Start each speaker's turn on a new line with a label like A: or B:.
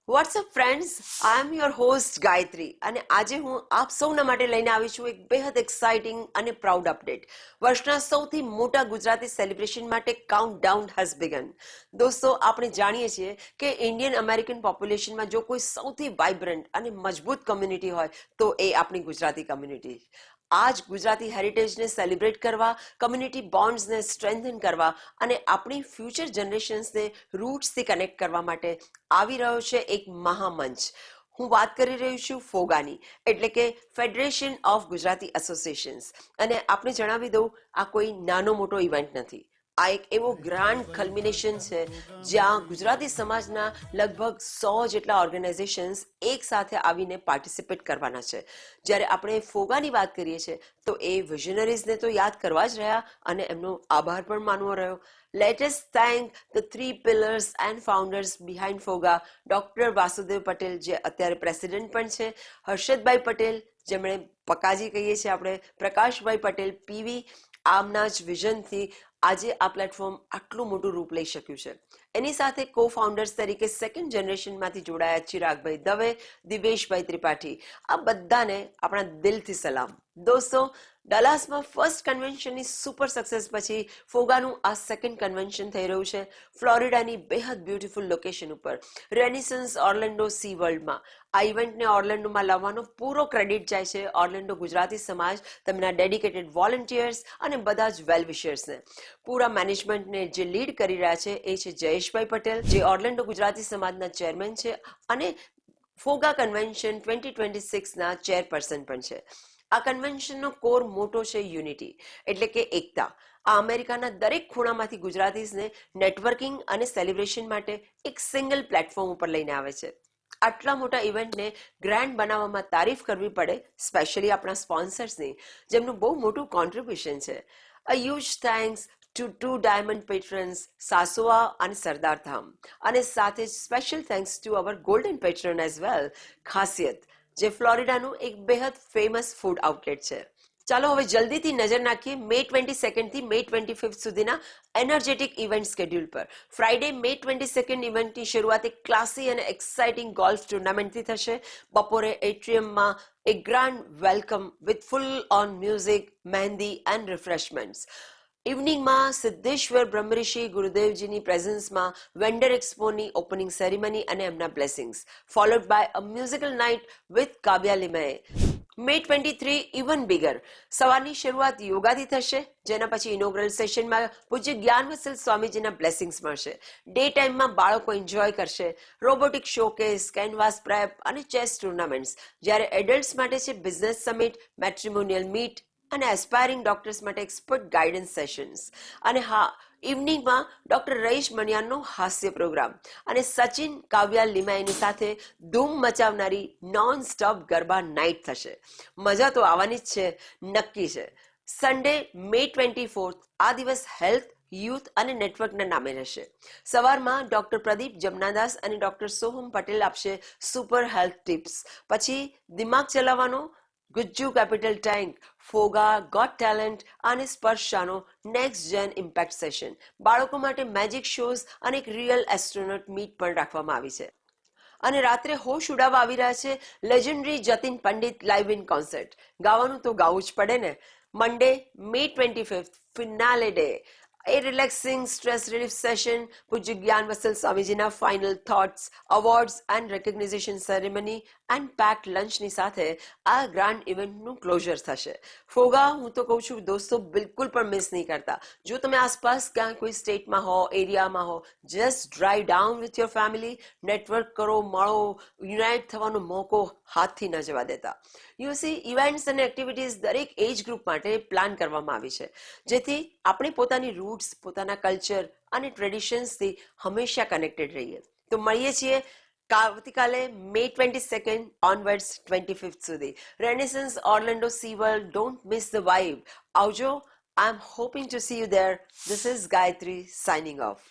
A: WhatsApp friends, I M your host Gayatri અને આજે હું આપ સૌના માટે લઈને આવી છું એક બેહદ એક્સાઇટિંગ અને પ્રાઉડ અપડેટ. વર્ષના સૌથી મોટા ગુજરાતી સેલિબ્રેશન માટે કાઉન્ટડાઉન હેઝ બિગન. દોસ્તો, આપણે જાણીએ છીએ કે ઇન્ડિયન અમેરિકન પોપ્યુલેશનમાં જો કોઈ સૌથી વાઇબ્રન્ટ અને મજબૂત કમ્યુનિટી હોય તો એ આપણી ગુજરાતી કમ્યુનિટી. આ જ ગુજરાતી હેરિટેજને સેલિબ્રેટ કરવા, કમ્યુનિટી બોન્ડ્સને સ્ટ્રેન્થન કરવા અને આપણી ફ્યુચર જનરેશન્સને રૂટ્સથી કનેક્ટ કરવા માટે આવી રહ્યો છે એક મહામંચ. હું વાત કરી રહી છું ફોગાની, એટલે કે ફેડરેશન ઓફ ગુજરાતી એસોસિએશન્સ. અને આપણે જણાવી દઉં, આ કોઈ નાનો મોટો ઇવેન્ટ નથી. આ એક એવો ગ્રાન્ડ કલ્મિનેશન છે જ્યાં ગુજરાતી સમાજના લગભગ 100 જેટલા ઓર્ગેનાઇઝેશન્સ એક સાથે આવીને પાર્ટિસિપેટ કરવાના છે. જ્યારે આપણે ફોગાની વાત કરીએ છીએ તો એ વિઝનરીઝને તો યાદ કરવા જ રહ્યા અને એમનો આભાર પણ માનવો રહ્યો. Let us thank the three pillars and founders behind FOGA, doctor Vasudev Patel, જે અત્યારે પ્રેસિડેન્ટ પણ છે, હર્ષદભાઈ પટેલ, જેમણે પકાજી કહીએ છીએ આપણે, પ્રકાશભાઈ પટેલ પીવી. આમના જ વિઝનથી આજે આ પ્લેટફોર્મ આટલું મોટું રૂપ લઈ શક્યું છે. એની સાથે કો ફાઉન્ડર્સ તરીકે સેકન્ડ જનરેશનમાંથી જોડાયા ચિરાગભાઈ દવે, દિવેશભાઈ ત્રિપાઠી. આ બધાને આપણા દિલથી સલામ. દોસ્તો, ડલાસમાં ફર્સ્ટ કન્વેન્શનની સુપર સક્સેસ પછી ફોગાનું આ સેકન્ડ કન્વેન્શન થઈ રહ્યું છે ફ્લોરિડાની બેહદ બ્યુટિફુલ લોકેશન ઉપર, રેનિસન્સ ઓર્લેન્ડો સી વર્લ્ડમાં. આ ઇવેન્ટને ઓર્લેન્ડોમાં લાવવાનો પૂરો ક્રેડિટ જાય છે ઓર્લેન્ડો ગુજરાતી સમાજ, તેમના ડેડિકેટેડ વોલન્ટિયર્સ અને બધા જ વેલ વિશર્સને. પૂરા મેનેજમેન્ટને જે લીડ કરી રહ્યા છે એ છે જયેશભાઈ પટેલ, જે ઓર્લેન્ડો ગુજરાતી સમાજના ચેરમેન છે અને ફોગા કન્વેન્શન 2026ના ચેરપર્સન પણ છે. આ કન્વેન્શનનો કોર મોટો છે યુનિટી, એટલે કે એકતા. આ અમેરિકાના દરેક ખૂણામાંથી ગુજરાતીઝને નેટવર્કિંગ અને સેલિબ્રેશન માટે એક સિંગલ પ્લેટફોર્મ ઉપર લઈને આવે છે. આટલા મોટા ઇવેન્ટને ગ્રાન્ડ બનાવવામાં તારીફ કરવી પડે, સ્પેશિયલી આપણા સ્પોન્સર્સની, જેમનું બહુ મોટું કોન્ટ્રીબ્યુશન છે. A huge thanks to 2 diamond patrons, સાસોવા અને સરદાર ધામ. અને સાથે જ special thanks to our golden patron as well, ખાસિયત, જે ફ્લોરિડાનું એક બેહદ ફેમસ ફૂડ આઉટલેટ છે. ચાલો હવે જલ્દીથી નજર નાખીએ મે 22 થી મે 25 સુધીના એનર્જેટિક ઇવેન્ટ સ્કેડ્યુલ પર. ફ્રાઇડે મે 22 ઇવેન્ટની શરૂઆત એક ક્લાસી અને એક્સાઇટિંગ ગોલ્ફ ટુર્નામેન્ટથી થશે. બપોરે એટ્રિયમમાં એક grand welcome with full on music, mehndi and refreshments. ઇવનિંગમાં સિદ્ધેશ્વર બ્રહ્મર્ષિ ગુરુદેવજીની પ્રેઝન્સમાં વેન્ડર એક્સપોની ઓપનિંગ સેરેમની અને એમના blessings, followed by a musical night with Kavya Limaye. May 23 even bigger. સવારની શરૂઆત યોગાથી થશે, જેના પછી ઇનોગ્રલ સેશનમાં પૂજ્ય જ્ઞાનવત્સલ સ્વામીજીના બ્લેસિંગ્સ મળશે. ડે ટાઈમમાં બાળકો એન્જોય કરશે રોબોટિક શોકેસ, કેનવાસ પ્રેપ અને ચેસ ટુર્નામેન્ટ્સ. જ્યારે એડલ્ટ્સ માટે છે બિઝનેસ સમિટ, મેટ્રિમોનિયલ મીટ અને એસ્પાયરિંગ ડોક્ટર્સ માટે એક્સપર્ટ ગાઈડન્સ સેશન્સ. અને હા, ઇવનિંગમાં ડોક્ટર રઈશ મણિયાનનો હાસ્ય પ્રોગ્રામ અને સચિન કાવ્યા લિમાયની સાથે ધૂમ મચાવનારી નોન સ્ટોપ ગરબા નાઇટ થશે. મજા તો આવવાની જ છે, નક્કી છે. સન્ડે મે 24, આ દિવસ હેલ્થ, યુથ અને નેટવર્કના નામે રહેશે. સવારમાં ડોક્ટર પ્રદીપ જમનાદાસ અને ડોક્ટર સોહમ પટેલ આપશે સુપર હેલ્થ ટિપ્સ. પછી દિમાગ ચલાવવાનો ગુજ્જુ કેપિટલ ટેન્ક, ફોગા, ગોટ ટેલેન્ટ અને સ્પર્શાનો નેક્સ્ટ જેન ઇમ્પેક્ટ સેશન. બાળકો માટે મેજિક શોઝ અને એક રિયલ એસ્ટ્રોનોટ મીટ પણ રાખવામાં આવી છે. અને રાત્રે હોશ ઉડાવવા આવી રહ્યા છે legendary Jatin Pandit live in concert. ગાવાનું તો ગાવું જ પડે ને. Monday May 25, finale day, a relaxing stress relief session, પૂજ્ય જ્ઞાનવત્સલ સ્વામીજીના final thoughts, awards and recognition ceremony and packed લંચની સાથે આ ગ્રાન્ડ ઇવેન્ટનું ક્લોઝર થશે. ફોગા, હું તો કહું છું દોસ્તો, બિલકુલ પણ મિસ નહીં કરતા. જો તમે આસપાસ ક્યાંય કોઈ સ્ટેટમાં હો, એરિયામાં હો, just drive down with your family, network કરો, મળો, યુનાઇટ થવાનો મોકો હાથથી ન જવા દેતા. યુ સી, ઇવેન્ટ્સ અને એક્ટિવિટીઝ દરેક એજ ગ્રુપ માટે પ્લાન કરવામાં આવી છે, જેથી આપણે પોતાની રૂટ્સ, પોતાના કલ્ચર અને ટ્રેડિશન્સથી હંમેશા કનેક્ટેડ રહીએ. તો મળીએ છીએ આવતીકાલે મે 22 ઓનવર્ડ્સ 25 સુધી, Renaissance Orlando SeaWorld. Don't miss the vibe. આવજો. I am hoping to see you there. This is Gayatri signing of.